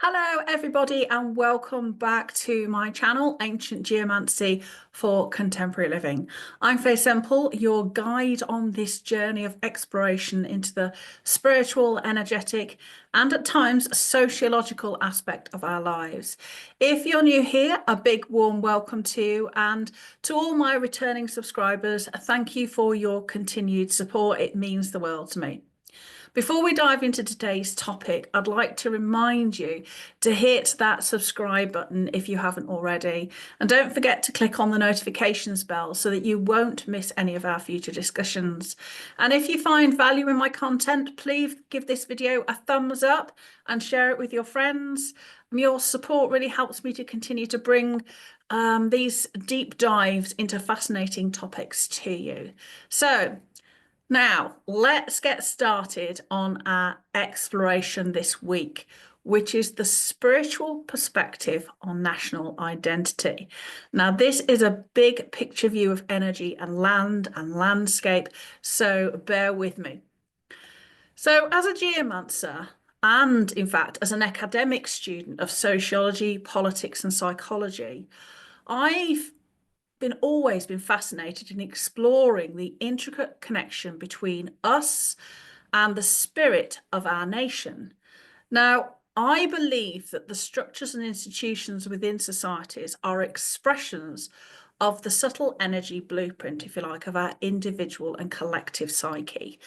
Hello everybody and welcome back to my channel, Ancient Geomancy for Contemporary Living. I'm Fay Semple, your guide on this journey of exploration into the spiritual, energetic and at times sociological aspect of our lives. If you're new here, a big warm welcome to you, and to all my returning subscribers, thank you for your continued support. It means the world to me. Before we dive into today's topic, I'd like to remind you to hit that subscribe button if you haven't already. And don't forget to click on the notifications bell so that you won't miss any of our future discussions. And if you find value in my content, please give this video a thumbs up and share it with your friends. Your support really helps me to continue to bring these deep dives into fascinating topics to you. So, now, let's get started on our exploration this week, which is the spiritual perspective on national identity. Now, this is a big picture view of energy and land and landscape, so bear with me. So, as a geomancer, and in fact, as an academic student of sociology, politics, and psychology, I've always been fascinated in exploring the intricate connection between us and the spirit of our nation. Now, I believe that the structures and institutions within societies are expressions of the subtle energy blueprint, if you like, of our individual and collective psyche.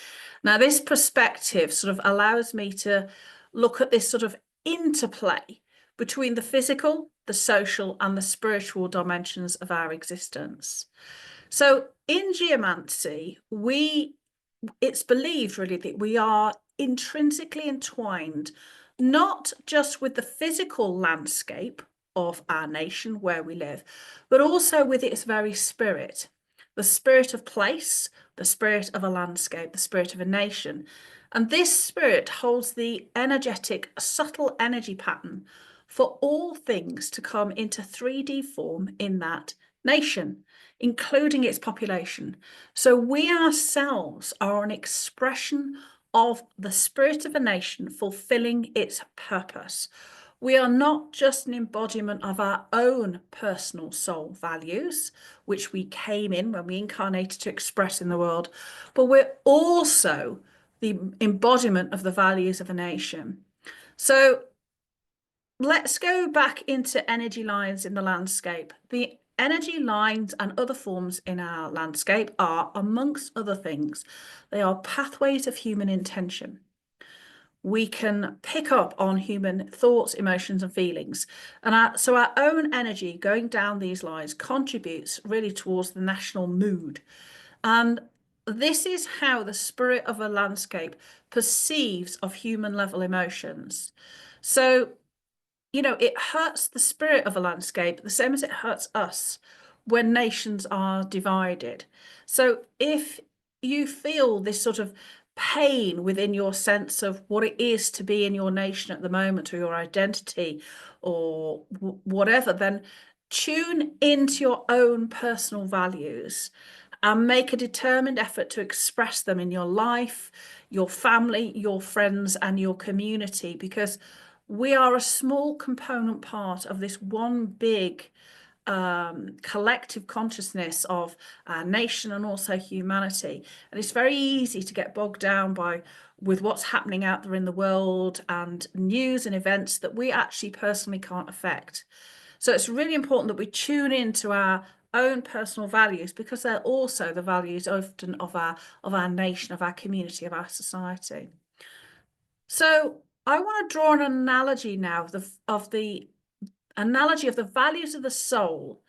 Now, this perspective sort of allows me to look at this sort of interplay between the physical, the social, and the spiritual dimensions of our existence. So in geomancy, it's believed really that we are intrinsically entwined, not just with the physical landscape of our nation where we live, but also with its very spirit, the spirit of place, the spirit of a landscape, the spirit of a nation. And this spirit holds the energetic, subtle energy pattern for all things to come into 3D form in that nation, including its population. So we ourselves are an expression of the spirit of a nation fulfilling its purpose. We are not just an embodiment of our own personal soul values, which we came in when we incarnated to express in the world, but we're also the embodiment of the values of a nation. So let's go back into energy lines in the landscape. The energy lines and other forms in our landscape are, amongst other things, they are pathways of human intention. We can pick up on human thoughts, emotions, and feelings. And so our own energy going down these lines contributes really towards the national mood. And this is how the spirit of a landscape perceives of human level emotions. So, it hurts the spirit of a landscape the same as it hurts us when nations are divided. So if you feel this sort of pain within your sense of what it is to be in your nation at the moment, or your identity, or whatever, then tune into your own personal values and make a determined effort to express them in your life, your family, your friends, and your community, because we are a small component part of this one big collective consciousness of our nation and also humanity. And it's very easy to get bogged down with what's happening out there in the world and news and events that we actually personally can't affect. So it's really important that we tune into our own personal values, because they're also the values often of our nation, of our community, of our society. So I want to draw an analogy now of the analogy of the values of the soul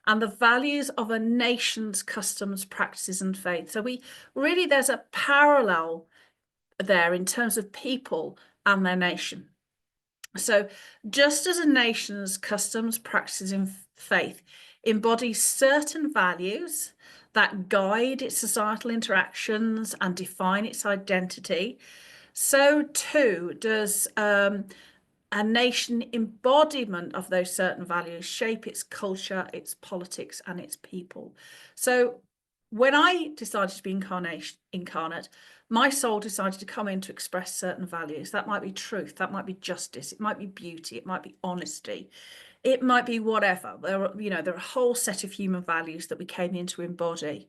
and the values of a nation's customs, practices, and faith. So there's a parallel there in terms of people and their nation. So just as a nation's customs, practices, and faith embody certain values that guide its societal interactions and define its identity, so too does a nation embodiment of those certain values shape its culture, its politics, and its people. So when I decided to be incarnate, my soul decided to come in to express certain values. That might be truth, that might be justice, it might be beauty, it might be honesty, it might be whatever. There are a whole set of human values that we came in to embody.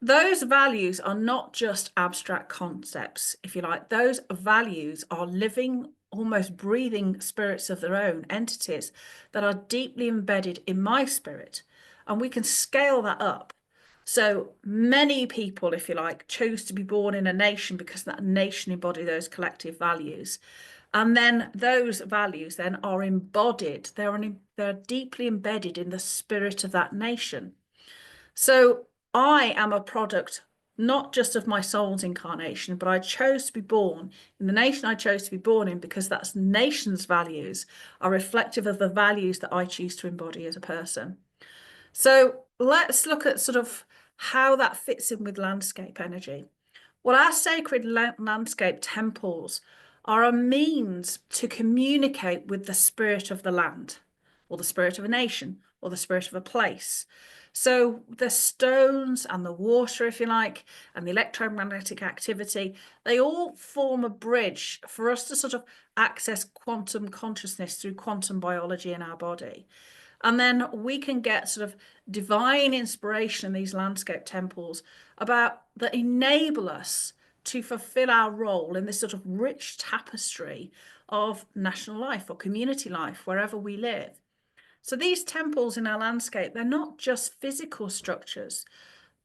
Those values are not just abstract concepts, if you like. Those values are living, almost breathing spirits of their own, entities that are deeply embedded in my spirit. And we can scale that up. So many people, if you like, choose to be born in a nation because that nation embodies those collective values. And then those values then are embodied, they're deeply embedded in the spirit of that nation. So I am a product not just of my soul's incarnation, but I chose to be born in the nation I chose to be born in because that nation's values are reflective of the values that I choose to embody as a person. So let's look at sort of how that fits in with landscape energy. Well, our sacred landscape temples are a means to communicate with the spirit of the land, or the spirit of a nation, or the spirit of a place. So the stones and the water, if you like, and the electromagnetic activity, they all form a bridge for us to sort of access quantum consciousness through quantum biology in our body. And then we can get sort of divine inspiration in these landscape temples that enable us to fulfill our role in this sort of rich tapestry of national life or community life, wherever we live. So these temples in our landscape, they're not just physical structures.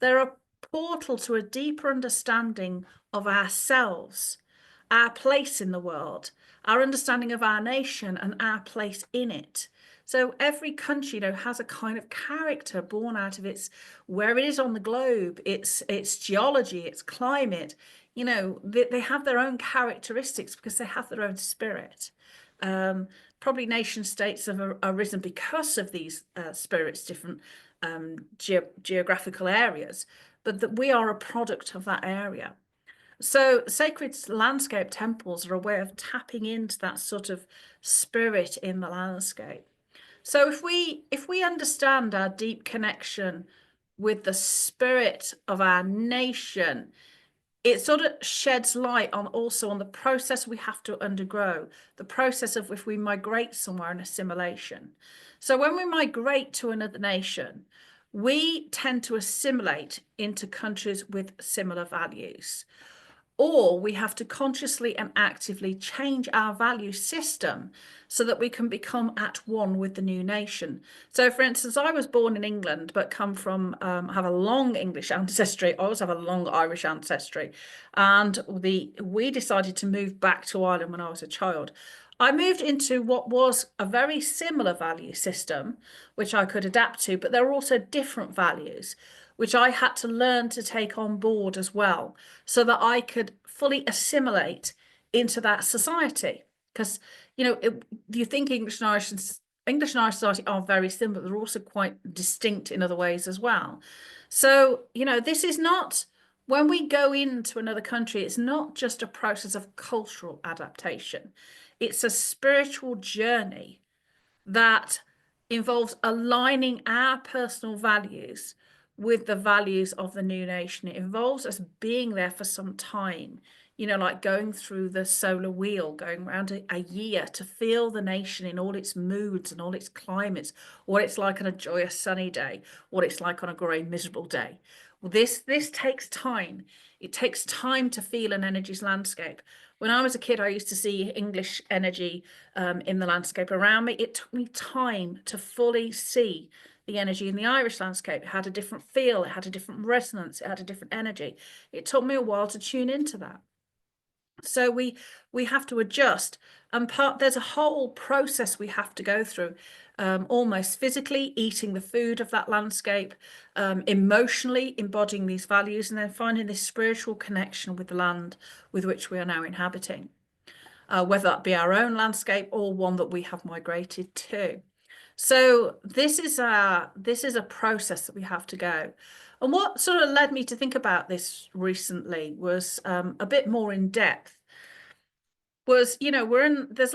They're a portal to a deeper understanding of ourselves, our place in the world, our understanding of our nation and our place in it. So every country, has a kind of character born out of where it is on the globe, its geology, its climate. They have their own characteristics because they have their own spirit. Probably nation states have arisen because of these spirits, different geographical areas, but that we are a product of that area. So sacred landscape temples are a way of tapping into that sort of spirit in the landscape. So if we understand our deep connection with the spirit of our nation, it sort of sheds light on also on the process we have to undergo, the process of if we migrate somewhere in assimilation. So when we migrate to another nation, we tend to assimilate into countries with similar values, or we have to consciously and actively change our value system so that we can become at one with the new nation. So, for instance, I was born in England, but have a long English ancestry. I also have a long Irish ancestry, and we decided to move back to Ireland when I was a child. I moved into what was a very similar value system, which I could adapt to, but there were also different values, which I had to learn to take on board as well, so that I could fully assimilate into that society. Because, you think English and Irish society are very similar, but they're also quite distinct in other ways as well. So, this is not, when we go into another country, it's not just a process of cultural adaptation. It's a spiritual journey that involves aligning our personal values with the values of the new nation. It involves us being there for some time, like going through the solar wheel, going around a year to feel the nation in all its moods and all its climates, what it's like on a joyous sunny day, what it's like on a grey miserable day. Well, this takes time. It takes time to feel an energy's landscape. When I was a kid, I used to see English energy in the landscape around me. It took me time to fully see the energy in the Irish landscape. It had a different feel, it had a different resonance, it had a different energy. It took me a while to tune into that. So we have to adjust, and there's a whole process we have to go through, almost physically eating the food of that landscape, emotionally embodying these values, and then finding this spiritual connection with the land with which we are now inhabiting, whether that be our own landscape or one that we have migrated to. So this is a process that we have to go. And what sort of led me to think about this recently was a bit more in depth. There's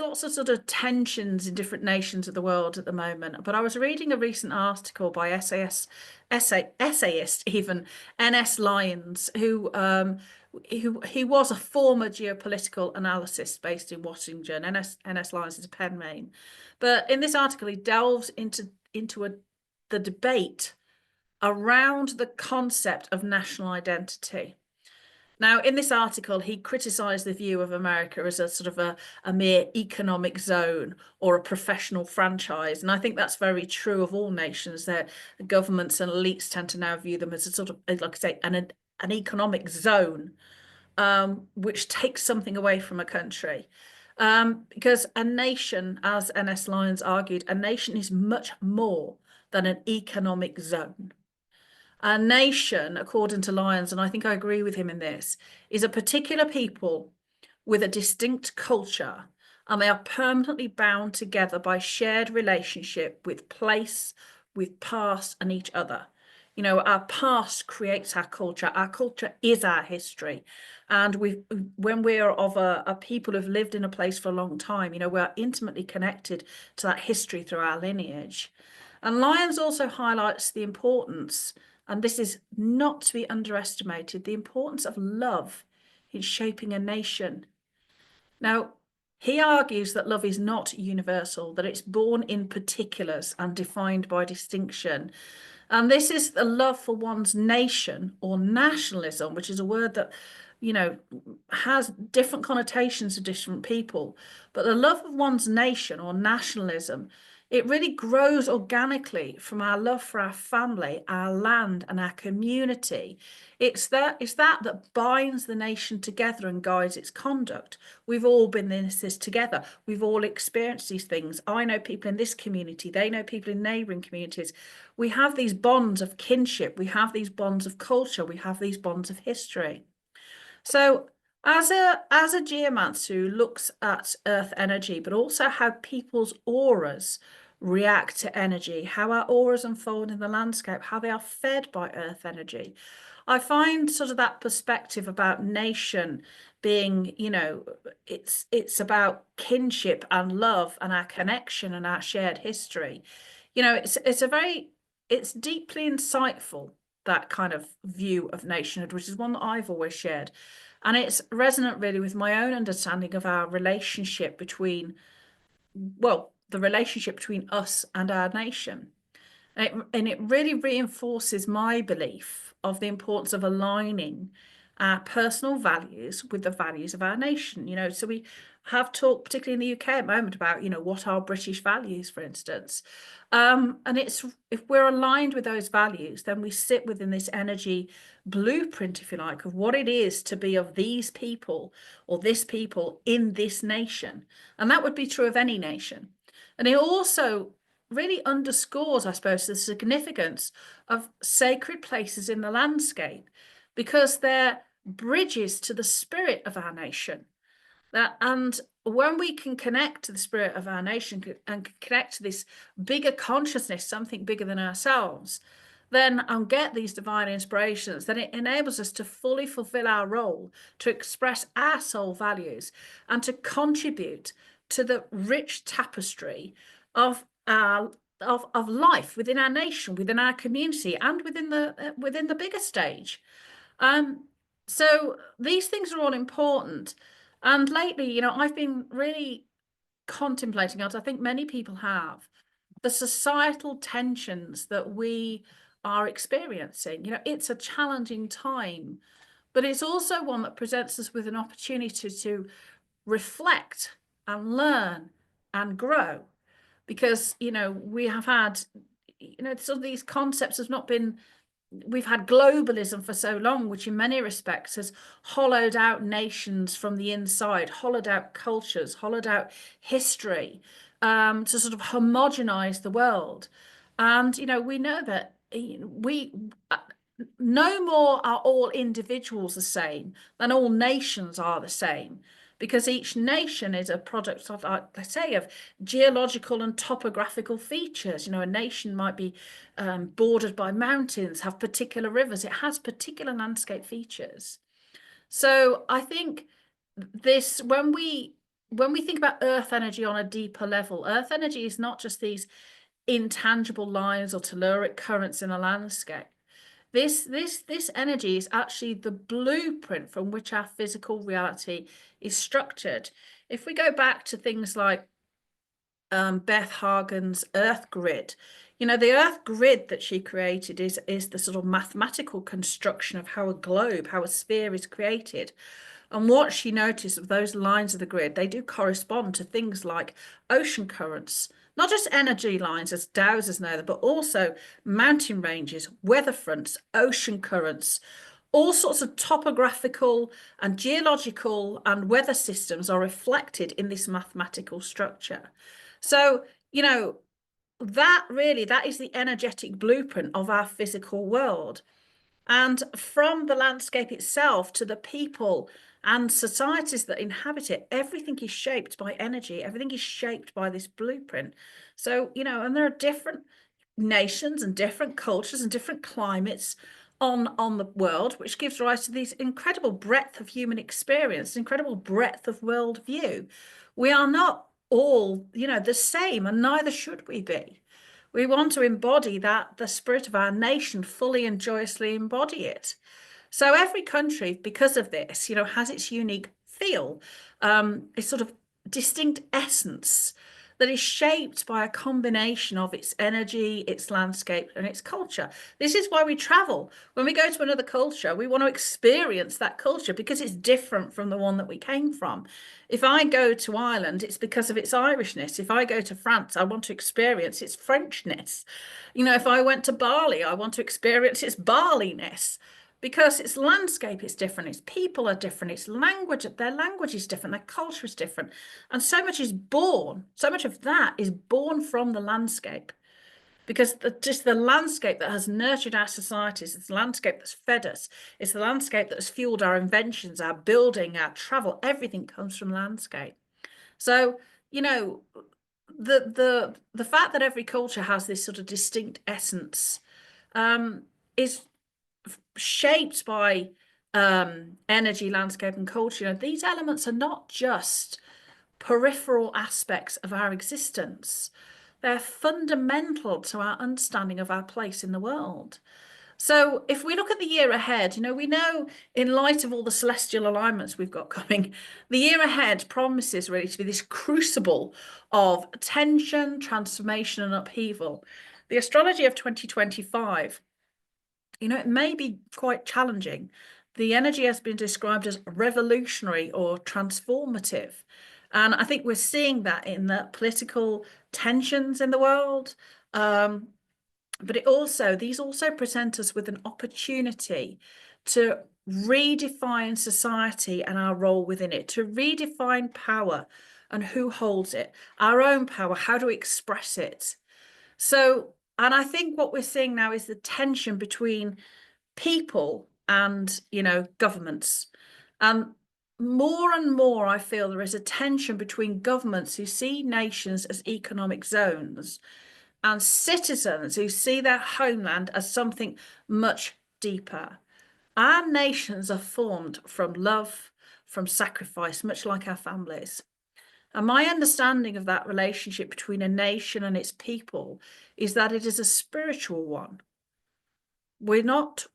lots of sort of tensions in different nations of the world at the moment. But I was reading a recent article by essayist even N.S. Lyons, who he was a former geopolitical analyst based in Washington. NS Lyons is a pen name. But in this article, he delves into the debate around the concept of national identity. Now, in this article, he criticised the view of America as a sort of a mere economic zone or a professional franchise. And I think that's very true of all nations, that governments and elites tend to now view them as a sort of, like I say, an economic zone, which takes something away from a country. Because a nation, as NS Lyons argued, a nation is much more than an economic zone. A nation, according to Lyons, and I think I agree with him in this, is a particular people with a distinct culture, and they are permanently bound together by shared relationship with place, with past, and each other. You know, our past creates our culture. Our culture is our history. And when we're of a people who've lived in a place for a long time, you know, we're intimately connected to that history through our lineage. And Lyons also highlights the importance, and this is not to be underestimated, the importance of love in shaping a nation. Now, he argues that love is not universal, that it's born in particulars and defined by distinction. And this is the love for one's nation, or nationalism, which is a word that, you know, has different connotations to different people. But the love of one's nation, or nationalism, it really grows organically from our love for our family, our land, and our community. It's that binds the nation together and guides its conduct. We've all been in this together. We've all experienced these things. I know people in this community. They know people in neighbouring communities. We have these bonds of kinship. We have these bonds of culture. We have these bonds of history. So as a geomancer who looks at earth energy, but also how people's auras react to energy, how our auras unfold in the landscape, how they are fed by earth energy, I find sort of that perspective about nation being, you know, it's about kinship and love and our connection and our shared history. You know, it's deeply insightful, that kind of view of nationhood, which is one that I've always shared. And it's resonant really with my own understanding of our relationship between, well, the relationship between us and our nation. And it really reinforces my belief of the importance of aligning our personal values with the values of our nation. You know, so we have talked, particularly in the UK at the moment, about, you know, what are British values, for instance. And it's, if we're aligned with those values, then we sit within this energy blueprint, if you like, of what it is to be of these people or this people in this nation. And that would be true of any nation. And it also really underscores, I suppose, the significance of sacred places in the landscape, because they're bridges to the spirit of our nation. And when we can connect to the spirit of our nation and connect to this bigger consciousness, something bigger than ourselves, then and get these divine inspirations, then it enables us to fully fulfill our role, to express our soul values, and to contribute to the rich tapestry of of life within our nation, within our community, and within the bigger stage. So these things are all important. And lately, you know, I've been really contemplating, as I think many people have, the societal tensions that we are experiencing. You know, it's a challenging time, but it's also one that presents us with an opportunity to reflect and learn and grow. Because, you know, we have had, you know, sort of these concepts have not been, we've had globalism for so long, which in many respects has hollowed out nations from the inside, hollowed out cultures, hollowed out history, to sort of homogenize the world. And, you know, we know that we no more are all individuals the same than all nations are the same, because each nation is a product of, like I say, of geological and topographical features. You know, a nation might be bordered by mountains, have particular rivers, it has particular landscape features. So I think this, when we think about earth energy on a deeper level, earth energy is not just these intangible lines or telluric currents in a landscape. This energy is actually the blueprint from which our physical reality is structured. If we go back to things like Beth Hagen's Earth Grid, the Earth Grid that she created is the sort of mathematical construction of how a globe, how a sphere is created. And what she noticed of those lines of the grid, they do correspond to things like ocean currents, not just energy lines as dowsers know them, but also mountain ranges, weather fronts, ocean currents. All sorts of topographical and geological and weather systems are reflected in this mathematical structure. So, that is the energetic blueprint of our physical world. And from the landscape itself to the people and societies that inhabit it, everything is shaped by energy. Everything is shaped by this blueprint. So, and there are different nations and different cultures and different climates on the world, which gives rise to this incredible breadth of human experience, incredible breadth of worldview. We are not all, the same, and neither should we be. We want to embody that, the spirit of our nation, fully and joyously embody it. So every country, because of this, has its unique feel, its sort of distinct essence that is shaped by a combination of its energy, its landscape, and its culture. This is why we travel. When we go to another culture, we want to experience that culture because it's different from the one that we came from. If I go to Ireland, it's because of its Irishness. If I go to France, I want to experience its Frenchness. If I went to Bali, I want to experience its Baliness because its landscape is different, its people are different, their language is different, their culture is different. And so much of that is born from the landscape. Because just the landscape that has nurtured our societies, it's the landscape that's fed us, it's the landscape that has fueled our inventions, our building, our travel, everything comes from landscape. So, the fact that every culture has this sort of distinct essence is shaped by energy, landscape, and culture. These elements are not just peripheral aspects of our existence. They're fundamental to our understanding of our place in the world. So if we look at the year ahead, we know in light of all the celestial alignments we've got coming, the year ahead promises really to be this crucible of tension, transformation, and upheaval. The astrology of 2025, it may be quite challenging. The energy has been described as revolutionary or transformative. And I think we're seeing that in the political tensions in the world. But these also present us with an opportunity to redefine society and our role within it, to redefine power and who holds it, our own power, how do we express it? So, and I think what we're seeing now is the tension between people and, governments. And more, I feel there is a tension between governments who see nations as economic zones and citizens who see their homeland as something much deeper. Our nations are formed from love, from sacrifice, much like our families. And my understanding of that relationship between a nation and its people is that it is a spiritual one. We don't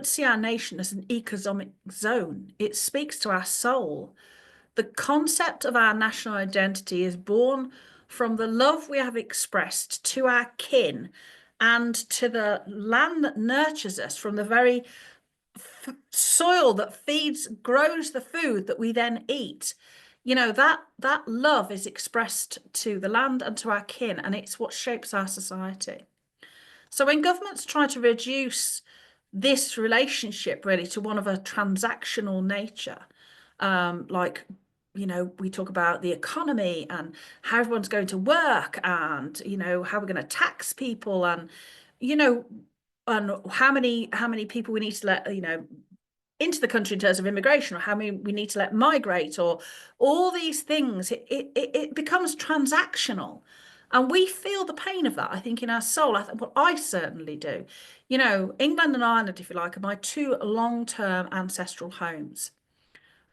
see our nation as an economic zone. It speaks to our soul. The concept of our national identity is born from the love we have expressed to our kin and to the land that nurtures us, from the very soil that grows the food that we then eat. That love is expressed to the land and to our kin, and it's what shapes our society. So when governments try to reduce this relationship really to one of a transactional nature, we talk about the economy and how everyone's going to work and, how we're going to tax people and, and how many people we need to let, into the country in terms of immigration, or how many we need to let migrate, or all these things, it becomes transactional. And we feel the pain of that, I think, in our soul. I certainly do. England and Ireland, if you like, are my two long-term ancestral homes.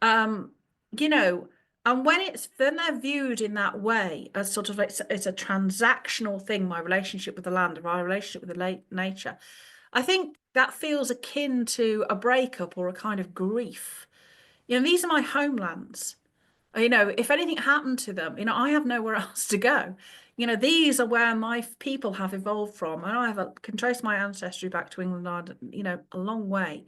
And when they're viewed in that way as sort of it's a transactional thing, my relationship with the land, or my relationship with the nature, I think that feels akin to a breakup or a kind of grief. These are my homelands. If anything happened to them, I have nowhere else to go. These are where my people have evolved from, and can trace my ancestry back to England, a long way.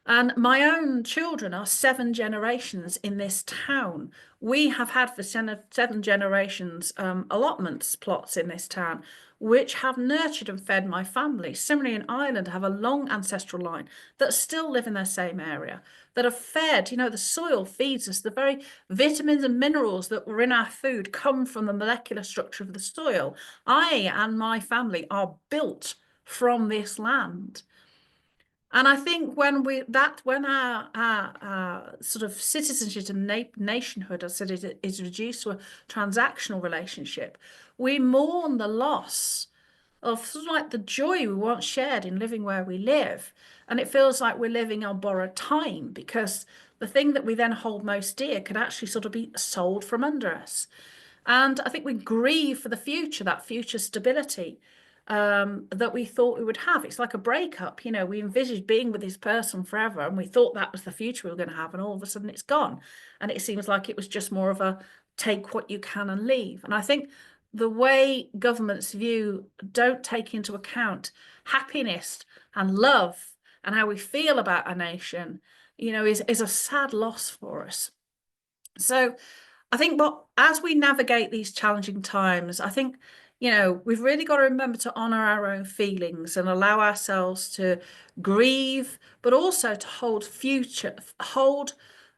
And my own children are 7 generations in this town. We have had for 7 generations allotments plots in this town, which have nurtured and fed my family. Similarly, in Ireland, I have a long ancestral line that still live in their same area, that are fed. The soil feeds us. The very vitamins and minerals that were in our food come from the molecular structure of the soil. I and my family are built from this land. And I think when our sort of citizenship and nationhood, as I said, is reduced to a transactional relationship, we mourn the loss of sort of like the joy we once shared in living where we live. And it feels like we're living on borrowed time, because the thing that we then hold most dear could actually sort of be sold from under us. And I think we grieve for the future, that future stability that we thought we would have. It's like a breakup. We envisaged being with this person forever, and we thought that was the future we were going to have, and all of a sudden it's gone. And it seems like it was just more of a take what you can and leave. And I think the way governments don't take into account happiness and love and how we feel about a nation, is a sad loss for us. So I think as we navigate these challenging times, I think, we've really got to remember to honor our own feelings and allow ourselves to grieve, but also to hold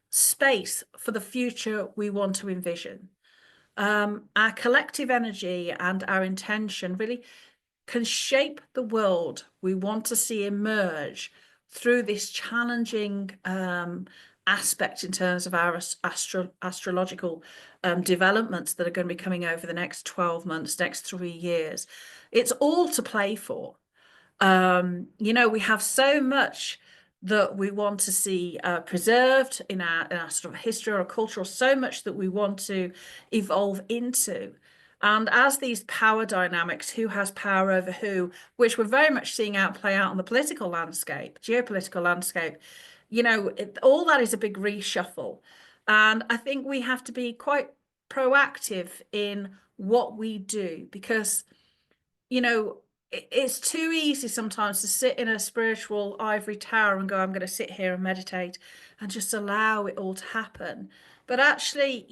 space for the future we want to envision. Our collective energy and our intention really can shape the world we want to see emerge through this challenging aspect in terms of our astrological developments that are going to be coming over the next 12 months, next 3 years. It's all to play for. We have so much that we want to see preserved in our sort of history or culture, or so much that we want to evolve into. And as these power dynamics, who has power over who, which we're very much seeing play out on the political landscape, geopolitical landscape, all that is a big reshuffle. And I think we have to be quite proactive in what we do, because, it's too easy sometimes to sit in a spiritual ivory tower and go, I'm going to sit here and meditate and just allow it all to happen. But actually,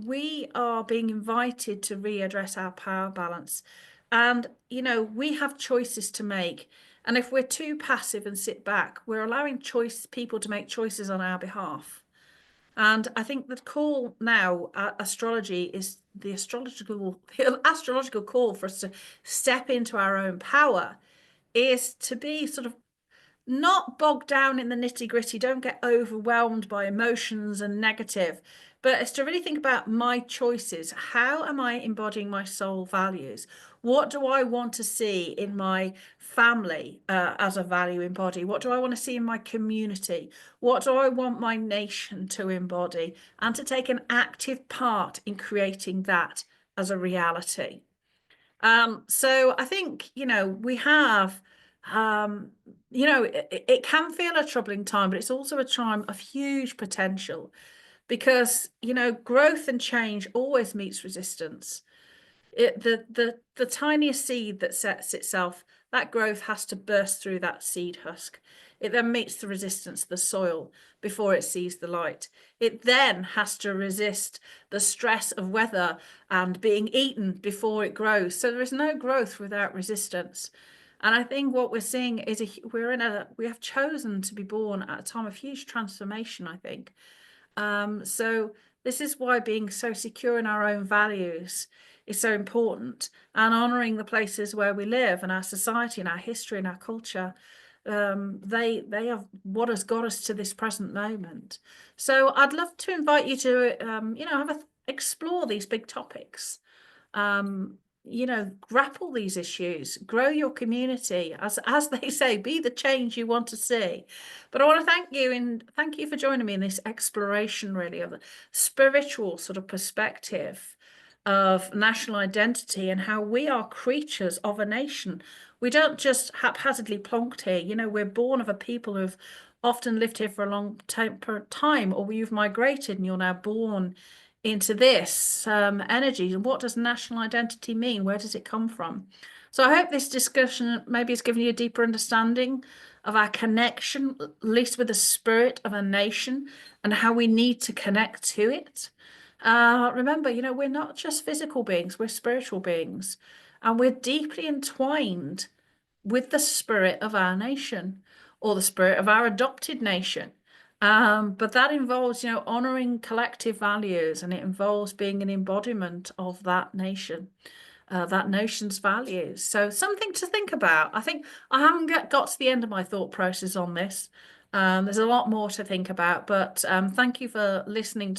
we are being invited to readdress our power balance. And, we have choices to make. And if we're too passive and sit back, we're allowing people to make choices on our behalf. And I think the call now, astrology, is the astrological call for us to step into our own power, is to be sort of not bogged down in the nitty gritty. Don't get overwhelmed by emotions and negative, but it's to really think about my choices. How am I embodying my soul values? What do I want to see in my family as a value embody? What do I want to see in my community? What do I want my nation to embody? And to take an active part in creating that as a reality. So I think, we have, it can feel a troubling time, but it's also a time of huge potential, because, growth and change always meets resistance. The tiniest seed that sets itself, that growth has to burst through that seed husk. It then meets the resistance of the soil before it sees the light. It then has to resist the stress of weather and being eaten before it grows. So there is no growth without resistance. And I think what we're seeing is we have chosen to be born at a time of huge transformation, I think. So this is why being so secure in our own values is so important, and honouring the places where we live and our society and our history and our culture. They have what has got us to this present moment. So I'd love to invite you to explore these big topics. Grapple these issues, grow your community, as they say, be the change you want to see. But I want to thank you for joining me in this exploration, really, of a spiritual sort of perspective of national identity and how we are creatures of a nation. We don't just haphazardly plonked here. We're born of a people who've often lived here for a long time, or you've migrated and you're now born into this energy. And what does national identity mean? Where does it come from? So I hope this discussion maybe has given you a deeper understanding of our connection, at least with the spirit of a nation, and how we need to connect to it. Remember, we're not just physical beings, we're spiritual beings, and we're deeply entwined with the spirit of our nation or the spirit of our adopted nation. But that involves, honoring collective values, and it involves being an embodiment of that nation, that nation's values. So something to think about. I think I haven't got to the end of my thought process on this. There's a lot more to think about, but thank you for listening